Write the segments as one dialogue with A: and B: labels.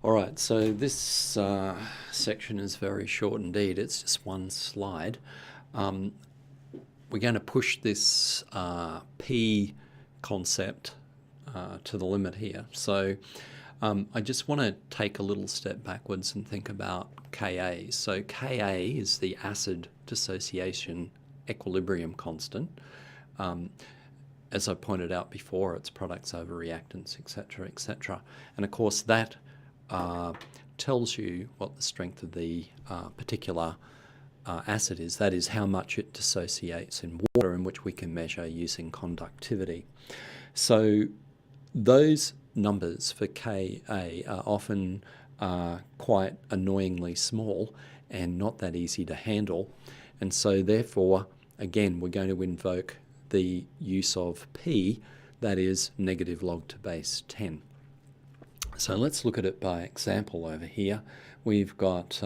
A: All right, so this section is very short indeed. It's just one slide. We're going to push this P concept to the limit here. So I just want to take a little step backwards and think about Ka. So Ka is the acid dissociation equilibrium constant. As I pointed out before, it's products over reactants, etc., etc. And of course that tells you what the strength of the particular acid is. That is how much it dissociates in water, in which we can measure using conductivity. So those numbers for Ka are often quite annoyingly small and not that easy to handle. And so therefore, again, we're going to invoke the use of P, that is negative log to base 10. So let's look at it by example over here. We've got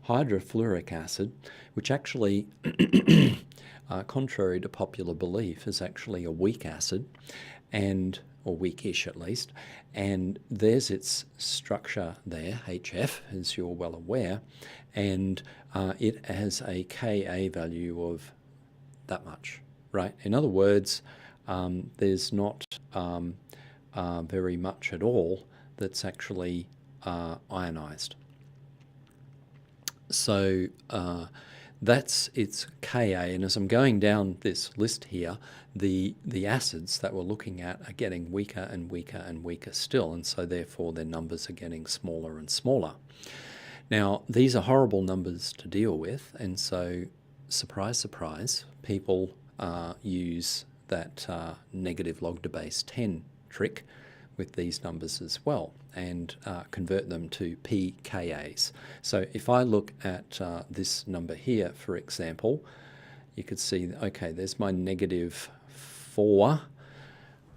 A: hydrofluoric acid, which actually, contrary to popular belief, is actually a weak acid, or weakish at least, and there's its structure there, HF, as you're well aware, and it has a Ka value of that much, right? In other words, there's not very much at all that's actually ionized. So that's its Ka, and as I'm going down this list here, the acids that we're looking at are getting weaker and weaker and weaker still, and so therefore their numbers are getting smaller and smaller. Now, these are horrible numbers to deal with, and so surprise, surprise, people use that negative log to base 10 trick with these numbers as well, and convert them to pKa's. So if I look at this number here, for example, you could see, okay, there's my negative 4,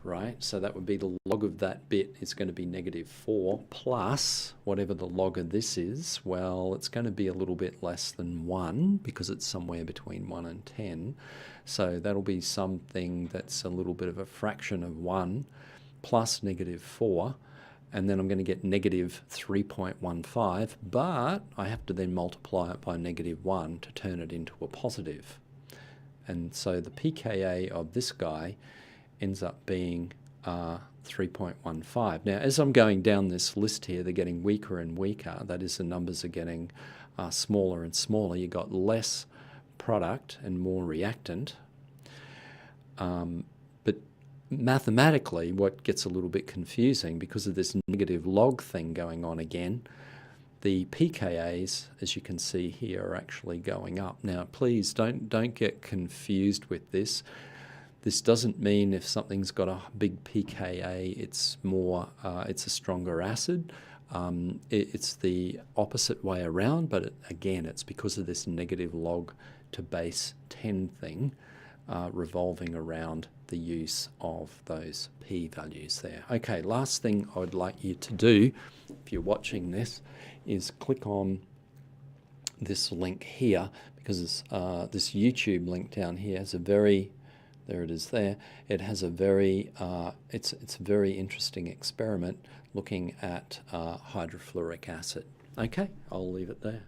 A: right? So that would be the log of that bit is going to be negative 4 plus whatever the log of this is. Well, it's going to be a little bit less than 1 because it's somewhere between 1 and 10. So that'll be something that's a little bit of a fraction of 1 plus negative 4, and then I'm going to get negative 3.15, but I have to then multiply it by negative 1 to turn it into a positive. And so the pKa of this guy ends up being 3.15. Now, as I'm going down this list here, they're getting weaker and weaker. That is, the numbers are getting smaller and smaller. You've got less product and more reactant. But mathematically, what gets a little bit confusing, because of this negative log thing going on again, the pKa's, as you can see here, are actually going up. Now, please don't get confused with this. This doesn't mean if something's got a big pKa, it's a stronger acid. It's the opposite way around, but again, it's because of this negative log to base 10 thing revolving around the use of those P values there. Okay, last thing I would like you to do, if you're watching this, is click on this link here, because this YouTube link down here has a very, there it is there, it has a very, it's a very interesting experiment looking at hydrofluoric acid. Okay, I'll leave it there.